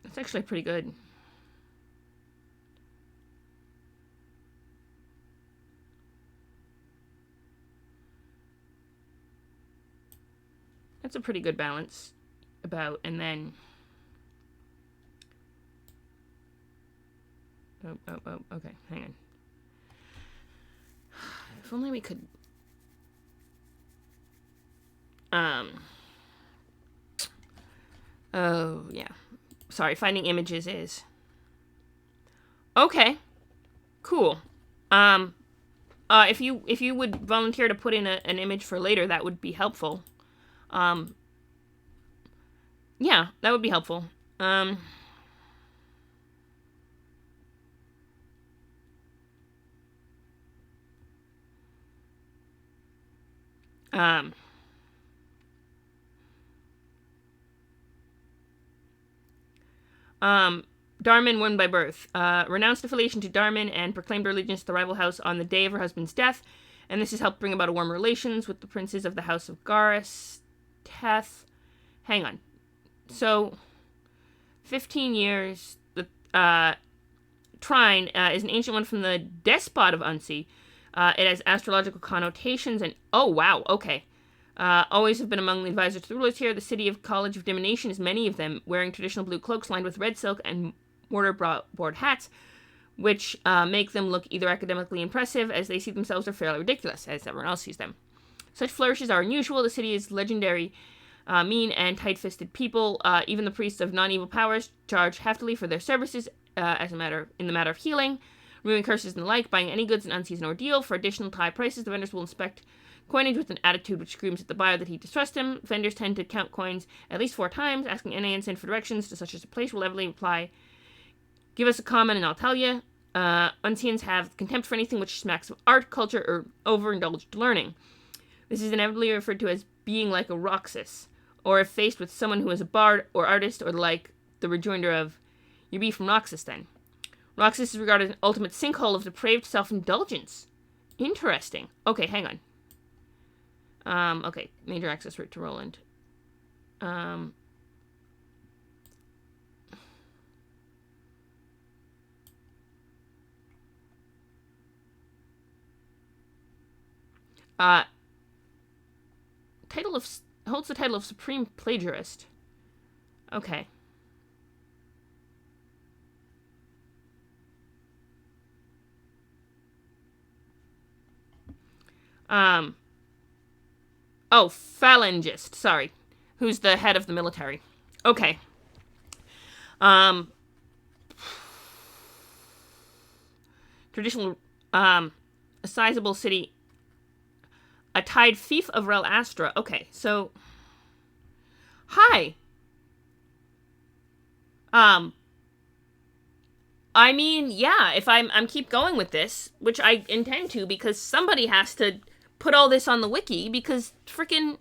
That's actually pretty good. That's a pretty good balance. About, and then... oh, okay, hang on. If only we could... oh, yeah. Sorry, finding images is... okay. Cool. If you would volunteer to put in an image for later, that would be helpful. Yeah, that would be helpful. Darmin won by birth. Renounced affiliation to Darmin and proclaimed allegiance to the rival house on the day of her husband's death, and this has helped bring about warm relations with the princes of the House of Gareth. Hang on. So, 15 years. trine is an ancient one from the despot of Unsi. It has astrological connotations and... Oh, wow, okay. Always have been among the advisors to the rulers here. The city of College of Divination is many of them, wearing traditional blue cloaks lined with red silk and mortar-board hats, which make them look either academically impressive, as they see themselves, or fairly ridiculous, as everyone else sees them. Such flourishes are unusual. The city is legendary, mean and tight-fisted people. Even the priests of non-evil powers charge heftily for their services in the matter of healing, removing curses and the like. Buying any goods in Unsi is an ordeal. For additional high prices, the vendors will inspect coinage with an attitude which screams at the buyer that he distrusts him. Vendors tend to count coins at least 4 times, asking any ensign for directions to such as a place will inevitably reply, "Give us a comment and I'll tell you." Unsians have contempt for anything which smacks of art, culture, or overindulged learning. This is inevitably referred to as being like a Roxas, or if faced with someone who is a bard or artist or the like, the rejoinder of, "You be from Roxas then." Roxas is regarded as an ultimate sinkhole of depraved self-indulgence. Interesting. Okay, hang on. Okay, major access route to Roland. Holds the title of Supreme Plagiarist. Okay. Oh, phalangist, sorry. Who's the head of the military. Okay. Traditional, a sizable city, a tied fief of Rel Astra. Okay, so, hi. I mean, yeah, if I'm keep going with this, which I intend to, because somebody has to put all this on the wiki, because freaking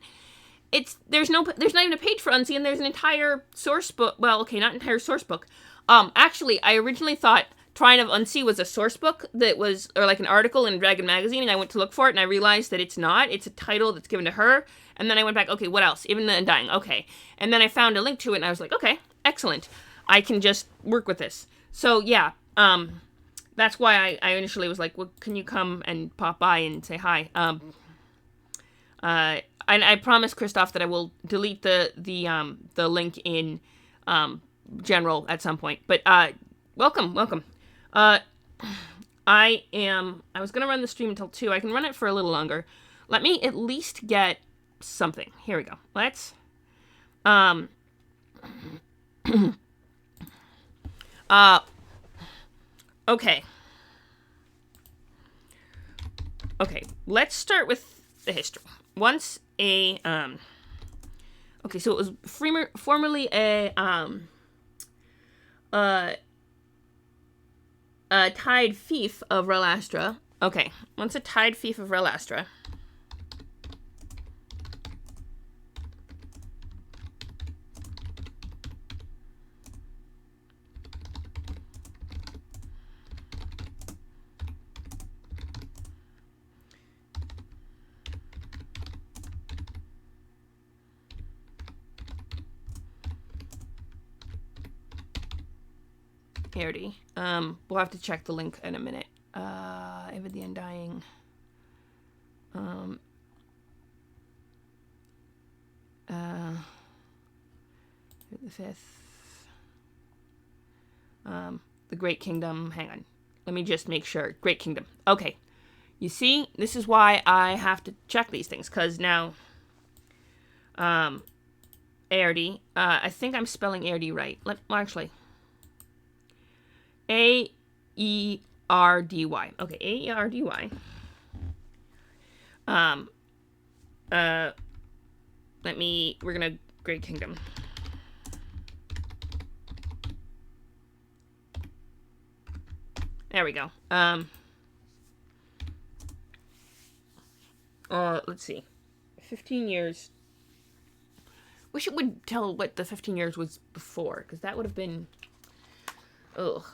there's not even a page for Unsi, and there's an entire source book. Well, okay, not entire source book. Actually, I originally thought Trine of Unsi was a source book that was, or like an article in Dragon Magazine, and I went to look for it, and I realized that it's not. It's a title that's given to her, and then I went back, okay, what else? Even the Undying, okay. And then I found a link to it, and I was like, okay, excellent. I can just work with this. So, yeah, that's why I initially was like, well, can you come and pop by and say hi? And I promise Christoph that I will delete the link in general at some point. But welcome. I was gonna run the stream until 2. I can run it for a little longer. Let me at least get something. Here we go. Let's okay. Okay, let's start with the history. Once a okay, so it was formerly a tied fief of Rel Astra. Okay, once a tied fief of Rel Astra. Parody. We'll have to check the link in a minute. Eva the Undying. The 5th. The Great Kingdom. Hang on. Let me just make sure. Great Kingdom. Okay. You see, this is why I have to check these things, because now, Aerdy, I think I'm spelling Aerdy right. Well, actually, Aerdy. Okay, Aerdy. We're gonna Great Kingdom. There we go. Let's see. 15 years. Wish it would tell what the 15 years was before, because that would have been... Ugh.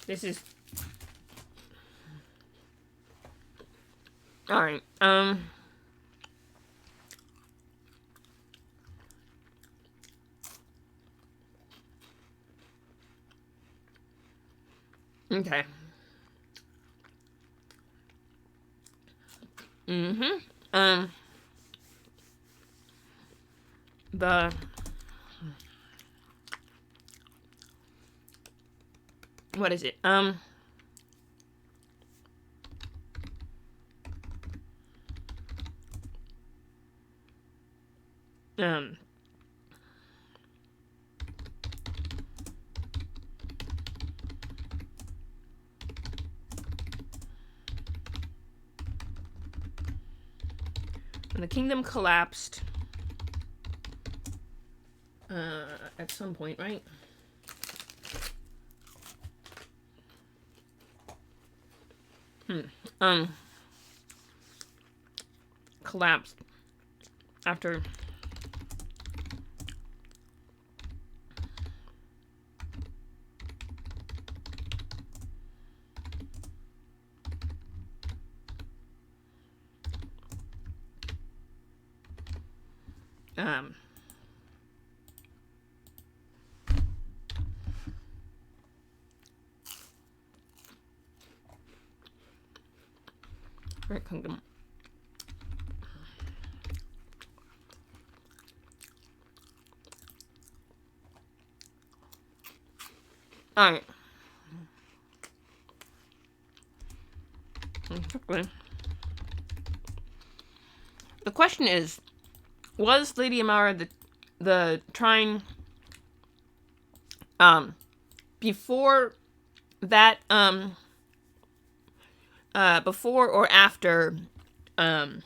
This is... All right. Okay. Mm-hmm. Um. The. What is it? Um. When the kingdom collapsed. At some point, right? Um. Collapsed after. Um. Great kingdom. All right. Quickly. The question is, was Lady Amara the Trine before that before or after the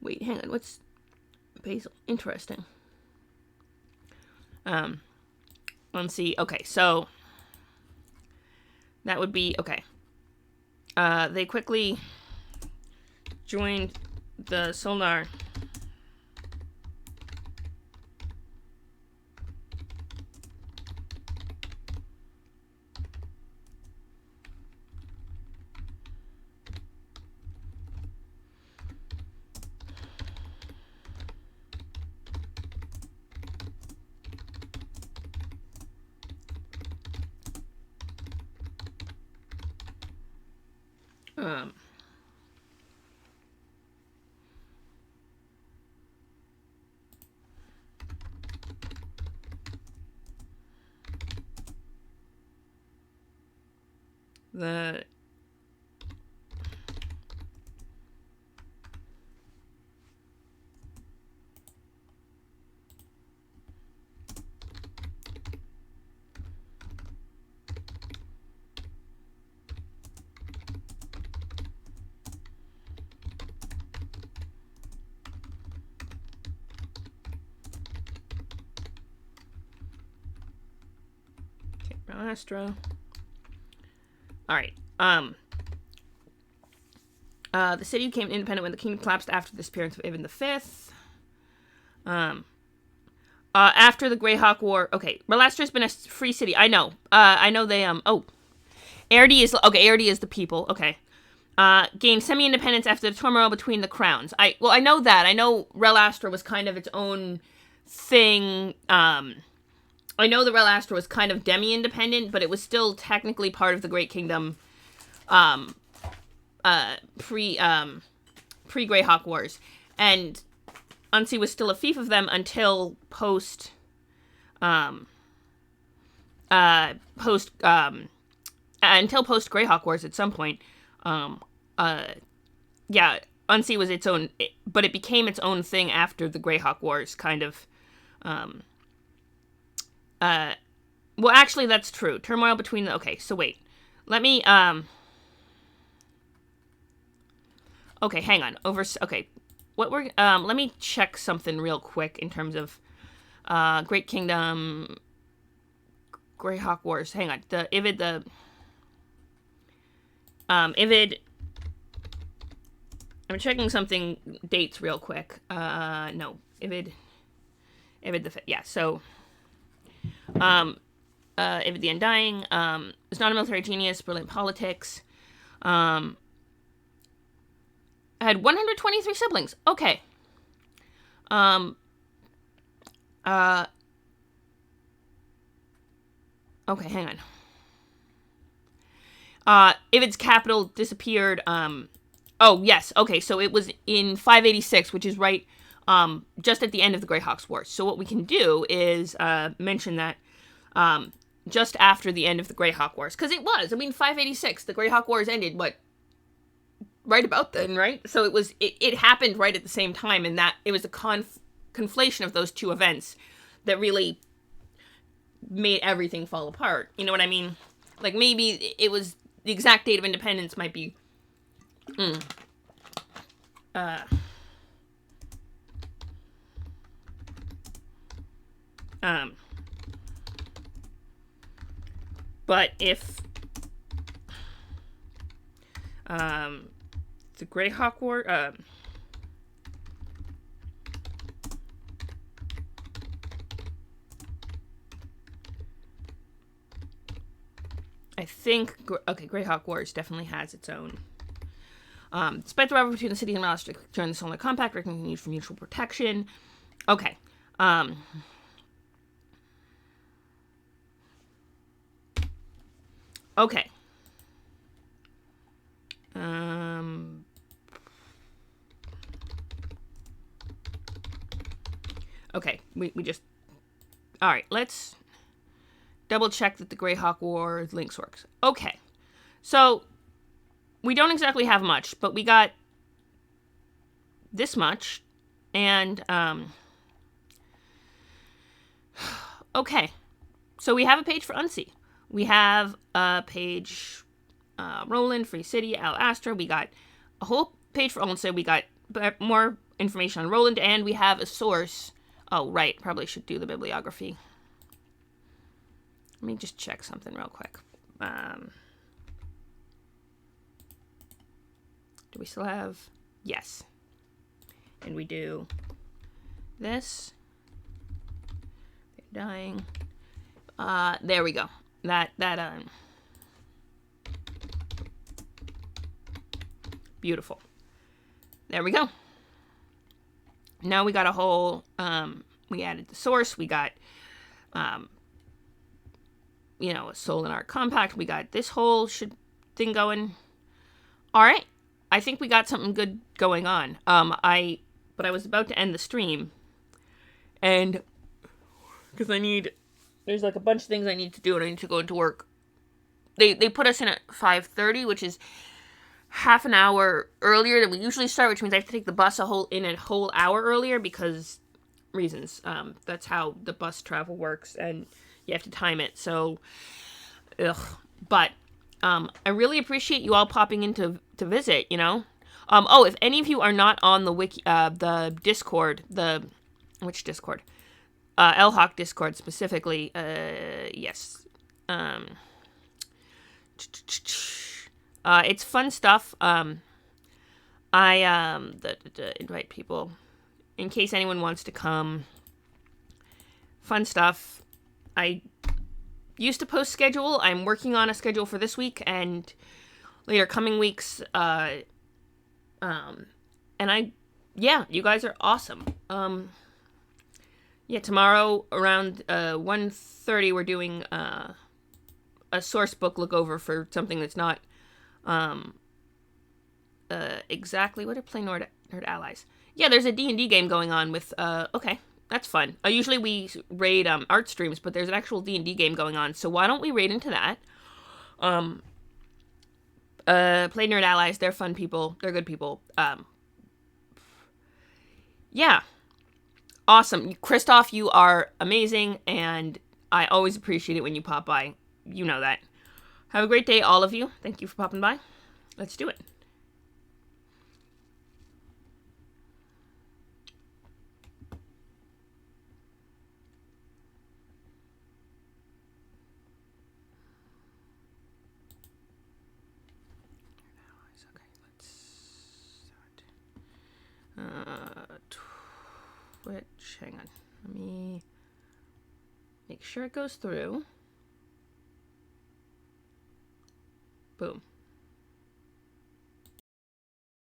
wait, hang on, what's Basil? Interesting. Let's see. Okay, so that would be okay. They quickly joined the Solnar. The Astro. All right. The city became independent when the kingdom collapsed after the disappearance of Ivan V. After the Greyhawk War. Okay, Relastra has been a free city. I know. I know they Erde is okay. Erde is the people. Okay. Gained semi-independence after the turmoil between the crowns. I know that. I know Relastra was kind of its own thing. I know the Relastra was kind of demi-independent, but it was still technically part of the Great Kingdom. Pre-Greyhawk Wars, and Unsi was still a fief of them until post Greyhawk Wars at some point. Yeah, Unsi was its own, but it became its own thing after the Greyhawk Wars, kind of. Well, actually, that's true. Turmoil between the. Okay, so wait, let me. Okay, hang on. Okay, what we're let me check something real quick in terms of Great Kingdom, Greyhawk Wars. Hang on, the Ivid, Ivid. I'm checking something dates real quick. No, Ivid the Fifth. Yeah, so Ivid the Undying. Was not a military genius, brilliant politics. I had 123 siblings. Okay. Okay, hang on. If its capital disappeared, oh, yes, okay, so it was in 586, which is right, just at the end of the Greyhawks Wars. So what we can do is, mention that, just after the end of the Greyhawk Wars. Because it was, 586, the Greyhawk Wars ended, right about then, right? So it happened right at the same time, and that, it was a conflation of those two events that really made everything fall apart. You know what I mean? Like, maybe it was, the exact date of independence might be, but if, the Greyhawk War, I think, okay, Greyhawk Wars definitely has its own. Despite the rivalry between the city and Miles to join the Solar Compact, recognized for mutual protection. Okay. Okay. Okay, we just... Alright, let's double check that the Greyhawk War links works. Okay. So, we don't exactly have much, but we got this much, and, okay. So we have a page for Unsea. We have a page, Roland, Free City, Al Astra. We got a whole page for Unsea. We got more information on Roland, and we have a source. Oh, right. Probably should do the bibliography. Let me just check something real quick. Do we still have? Yes. And we do this. They're dying. There we go. Beautiful. There we go. Now we got a whole, we added the source. We got, a Soul in our compact. We got this whole thing going. All right. I think we got something good going on. But I was about to end the stream, and because there's like a bunch of things I need to do, and I need to go into work. They put us in at 5:30, which is half an hour earlier than we usually start, which means I have to take the bus a whole hour earlier because reasons. That's how the bus travel works, and you have to time it. So, but I really appreciate you all popping in to visit. If any of you are not on the wiki, the Discord, which Discord? LHawk Discord specifically, yes. It's fun stuff. I invite people in case anyone wants to come. Fun stuff. I used to post schedule. I'm working on a schedule for this week and later coming weeks. You guys are awesome. Tomorrow around 1:30 we're doing a source book look over for something that's not exactly what are Play Nerd Allies. Yeah, there's a D&D game going on with okay, that's fun. Usually we raid art streams, but there's an actual D&D game going on, so why don't we raid into that? Play Nerd Allies, they're fun people, they're good people. Yeah. Awesome. Christoph, you are amazing, and I always appreciate it when you pop by. You know that. Have a great day, all of you. Thank you for popping by. Let's do it. Okay, let's start. Twitch, hang on. Let me make sure it goes through. Boom.